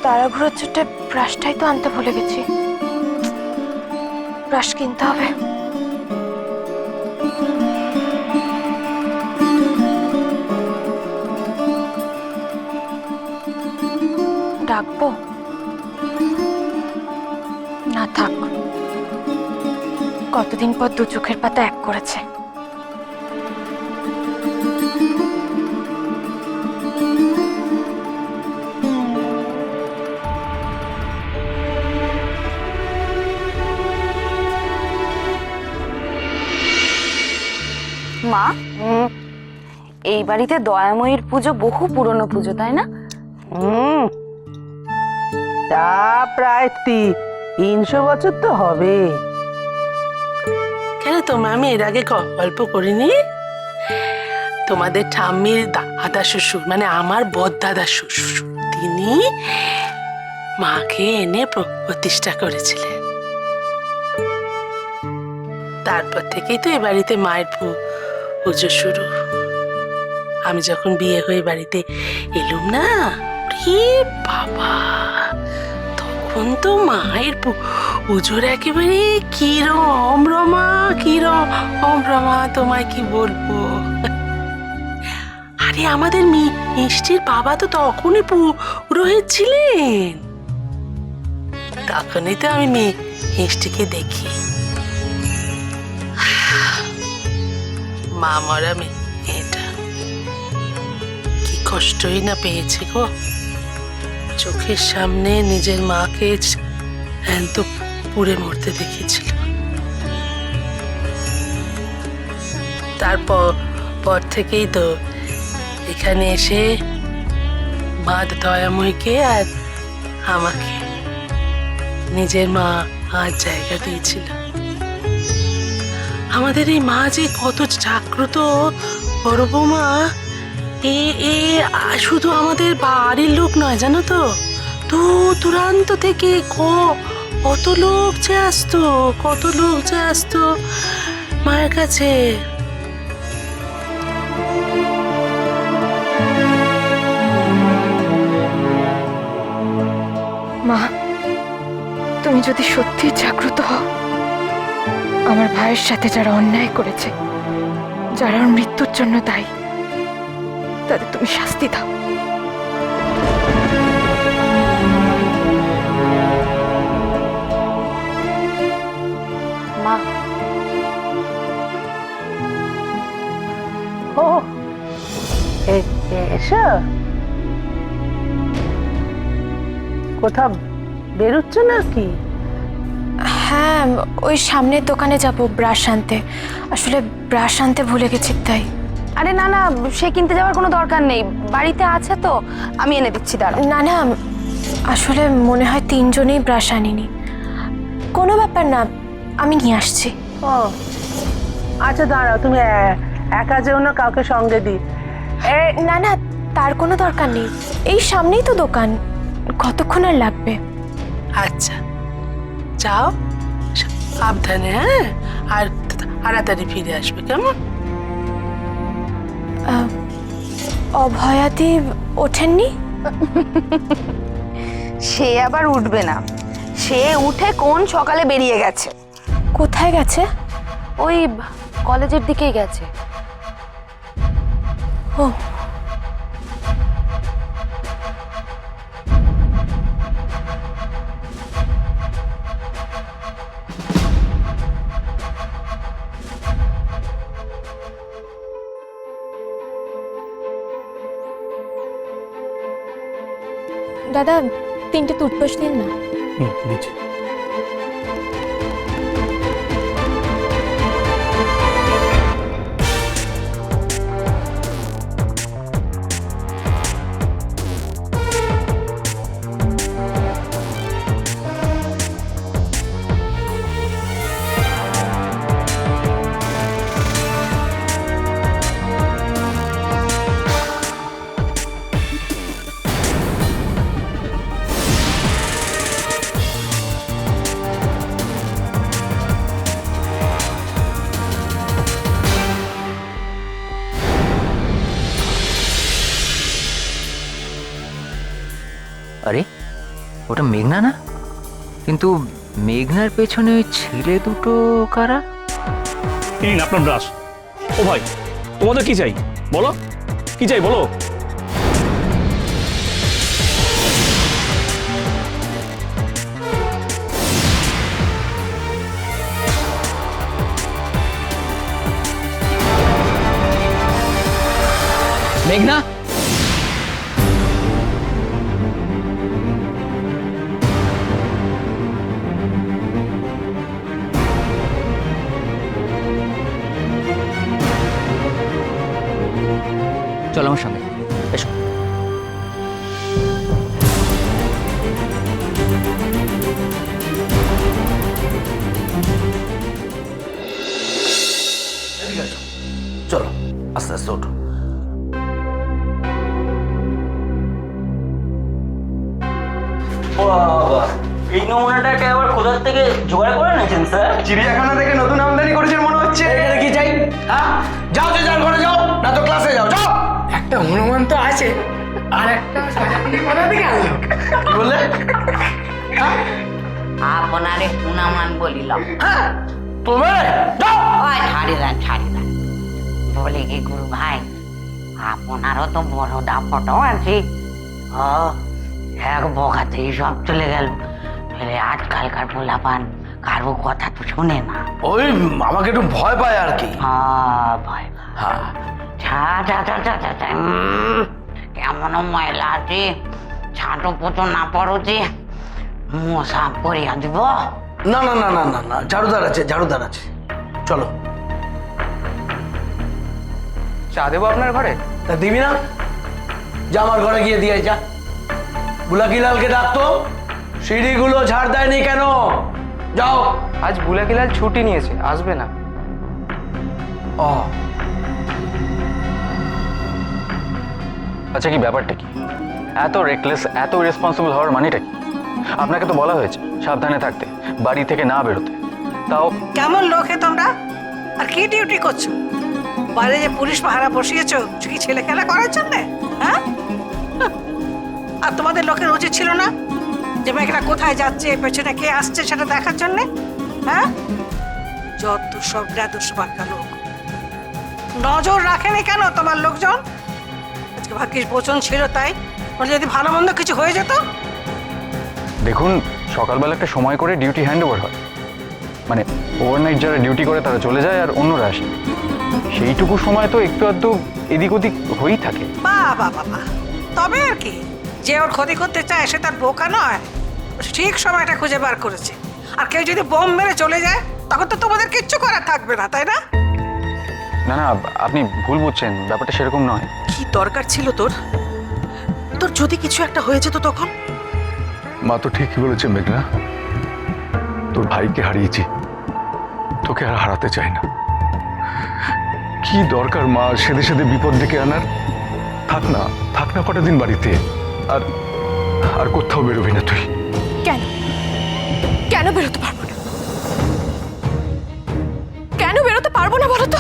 তাড়াহুড়োর চোটে ব্রাশটাই তো আনতে ভুলে গেছি। ব্রাশ কিনতে হবে। ডাকবো না, থাক। কতদিন পর দু চোখের পাতা এক করেছে। মা, এই বাড়িতে দয়াময়ীর পুজো বহু পুরনো পুজো, তাই না? হুম, তা প্রায় 300 বছর তো হবে। কেন তোমার আমি এর আগে গল্প করিনি? তোমাদের ঠাম্মির দাদা শ্বশুর, মানে আমার বড়দাদা শ্বশুর, তিনি মাকে এনে প্রতিষ্ঠা করেছিলেন। তারপর থেকেই তো এ বাড়িতে মায়ের পুজো শুরু। আমি যখন বিয়ে হয়ে বাড়িতে এলুম না, রে বাবা, তখন তো মায়ের পুজোর একেবারে কিরম রমা, তোমায় কি বলবো। আরে আমাদের মিষ্টির বাবা তো তখনই পুরোহিত ছিলেন। তখনই তো আমি মিষ্টিকে দেখি। মা মরা মেয়েটা কি কষ্টই না পেয়েছে গো। চোখের সামনে নিজের মাকে জ্যান্ত পুড়ে মরতে দেখেছিল। তারপর থেকেই তো এখানে এসে মা দয়াময়ীকে আর আমাকে নিজের মা আর জায়গা দিয়েছিল। আমাদের এই মা যে কত জাগ্রত বড় বৌমা, এ এ শুধু আমাদের বাড়ির লোক নয়, জানো তো, দূর দূরান্ত থেকে কত লোক যে আসতো মায়ের কাছে। মা, তুমি যদি সত্যি জাগ্রত হও, আমার ভাইয়ের সাথে যারা অন্যায় করেছে, যারা ওর মৃত্যুর জন্য দায়ী, তাদের তুমি শাস্তি দাও। মা, ও এসো, কোথাও বেরোচ্ছ নাকি? হ্যাঁ, ওই সামনের দোকানে যাব ব্রাশ আনতে। আসলে ব্রাশ আনতে ভুলে গেছি তাই। আরে না না, সে কিনতে যাওয়ার কোনো দরকার নেই, বাড়িতে আছে তো, আমি এনে দিচ্ছি, দাঁড়াও। না না, আসলে মনে হয় তিনজনেই ব্রাশ আনিনি। কোনো ব্যাপার না, আমি নিয়ে আসছি। ও আচ্ছা, দাঁড়াও, তুমি একা যেও না, কাউকে সঙ্গে দি। না না, তার কোনো দরকার নেই, এই সামনেই তো দোকান, কতক্ষণ আর লাগবে। আচ্ছা, যাও সাবধানে, হ্যাঁ, আর তাড়াতাড়ি ফিরে আসবে, কেমন? অভয়াদি ওঠেননি? সে আবার উঠবে না, সে উঠে কোন সকালে বেরিয়ে গেছে। কোথায় গেছে? ওই কলেজের দিকেই গেছে। ও, দাদা 3টে টুথব্রাশ দিন না। দিচ্ছি। আরে ওটা মেঘনা না? কিন্তু মেঘনার পেছনে ওই ছেলে দুটো কারা? এই নিন আপনার ব্রাশ। ও ভাই, তোমাদের কি চাই বলো, কি চাই বলো। মেঘনা, চলো আমার সঙ্গে এসো। চলো আস্তে আস্তে ওঠো। এই নমুনাটাকে আবার কোথার থেকে জোগাড় করে নিয়েছেন স্যার? চিড়িয়াখানা থেকে নতুন আমদানি করেছেন মনে হচ্ছে। এখানে কি চাই? হ্যাঁ, যাও যে যার ঘরে যাও, না তো ক্লাসে যাও। যাও। একটা হনুমান তো আছে, আর একটা কোথা থেকে আনলো? কি বললে? আপনারে পুনামান বলিলাম। হ্যাঁ, তুমি যাও। ওই ছাড়ি দেন। বলে কি গুরু ভাই, আপনারও তো বড় দাপটও আছে। ও এক বকাতেই সব চলে গেল। ফেলে আজকালকার পোলাপান কারো কথা তো শোনে না। ওই আমাকে একটু ভয় পায় আর কি। ভয় হ্যাঁ, কেমন ময়লা আছে, ছাটো পোতো না পড়ছে, মশা পরিয়া দিব। না না না না না না, ঝাড়ুদার আছে, ঝাড়ুদার আছে। চলো। চা দেবো আপনার ঘরে? তা দিবি না? যা আমার ঘরে গিয়ে দিয়ে যা। বুলাকিলালকে ডাকতো, সিঁড়িগুলো ঝাড় দেয়নি কেন? যাও। আজ বুলাকিলাল ছুটি নিয়েছে, আসবে না। ও আচ্ছা, কি ব্যাপারটা কি? এত রেকলেস, এত রেসপন্সিবল হওয়ার মানেটা কি? আপনাকে তো বলা হয়েছে সাবধানে থাকতে, বাড়ি থেকে না বেরোতে। তাও কেমন লোক হে তোমরা? আর কি ডিউটি করছো? বাইরে যে পুলিশ পাহারা বসিয়েছো, কি ছেলে খেলা করার জন্য? হ্যাঁ, আর তোমাদের লোকের উচিত ছিল না যে মেয়েটা কোথায় যাচ্ছে, পেছনে কে আসছে সেটা দেখার জন্য? হ্যাঁ, যত সব দুষ্পাক্কা লোক। নজর রাখেনি কেন তোমার লোকজন? আজকে ভাগ্যিস বচন ছিল তাই, বলে যদি ভালো মন্দ কিছু হয়ে যেত। দেখুন, সকালবেলা একটা সময় করে ডিউটি হ্যান্ড ওভার হয়, মানে ওভারনাইট যারা ডিউটি করে তারা চলে যায় আর অন্যরা আসে। সেইটুকু সময় তো একটু আধটু এদিক ওদিক হয়েই থাকে। বাবা, তবে আর কি, যে ওর ক্ষতি করতে চায় সে তার বোকা নয়, ঠিক সময়টা খুঁজে বার করেছে। আর কেউ যদি বোম মেরে চলে যায় তখন তো তোমাদের কিচ্ছু করার থাকবে না, তাই না? না না, আপনি ভুল বুঝছেন, ব্যাপারটা সেরকম নয়। কি দরকার ছিল তোর যদি কিছু একটা হয়ে যেত তখন? মা তো ঠিকই বলেছে মেঘনা, তোর ভাইকে হারিয়েছি, তোকে আর হারাতে চাই না। কি দরকার মা সেদে সেদে বিপদ ডেকে আনার? থাক না কটা দিন বাড়িতে, আর আর কোথাও বেরোবি না তুই। কেন বেরোতে পারবো না? কেন বেরোতে পারবো না বলো তো?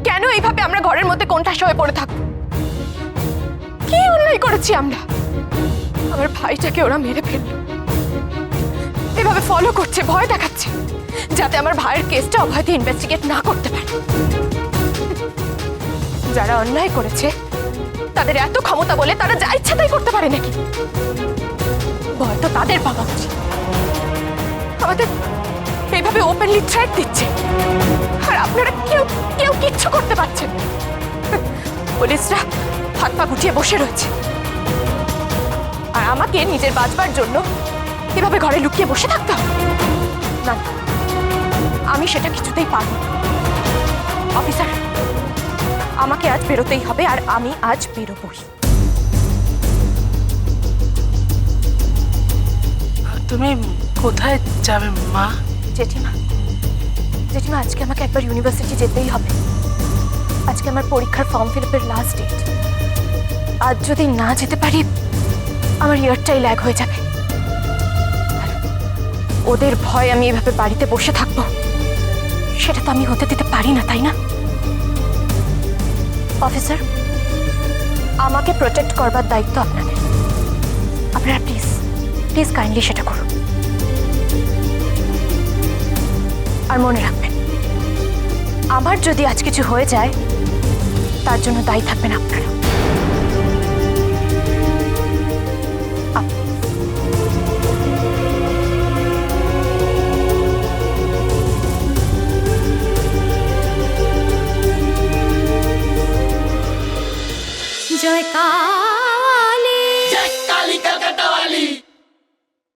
কেন এইভাবে আমরা ঘরের মধ্যে কোণঠাসা হয়ে পড়ে থাকবো? কি অন্যায় করেছি আমরা? আমার ভাইটাকে ওরা মেরে ফেললো, এভাবে ফলো করছে, ভয় দেখাচ্ছে, যাতে আমার ভাইয়ের কেসটা অবাধে ইনভেস্টিগেট না করতে পারে। যারা অন্যায় করেছে তাদের এত ক্ষমতা বলে তারা যা ইচ্ছা তাই করতে পারে নাকি? ভয় তো তাদের পাওয়া উচিত। আমাদের এইভাবে ওপেনলি থ্রেট দিচ্ছে, আর আপনারা কেউ কিচ্ছু করতে পারছেন। পুলিশরা হাত পা গুটিয়ে বসে রয়েছে, আর আমাকে নিজের বাঁচবার জন্য এভাবে ঘরে লুকিয়ে বসে থাকতে হবে না। আমি সেটা কিছুতেই পারব না। অফিসার, আমাকে আজ বেরোতেই হবে, আর আমি আজ বেরোবই। তুমি কোথায় যাবে মা? জেঠিমা, আজকে আমাকে একবার ইউনিভার্সিটি যেতেই হবে। আজকে আমার পরীক্ষার ফর্ম ফিল আপের লাস্ট ডেট। আজ যদি না যেতে পারি আমার ইয়ারটাই ল্যাগ হয়ে যাবে। ওদের ভয় আমি এভাবে বাড়িতে বসে থাকবো, সেটা তো আমি হতে দিতে পারি না, তাই না? অফিসার, আমাকে প্রোটেক্ট করবার দায়িত্ব আপনাদের। আপনারা প্লিজ প্লিজ কাইন্ডলি সেটা করুন। আর মনে রাখবেন, আমার যদি আজ কিছু হয়ে যায় তার জন্য দায়ী থাকবেন আপনারা। জয়কার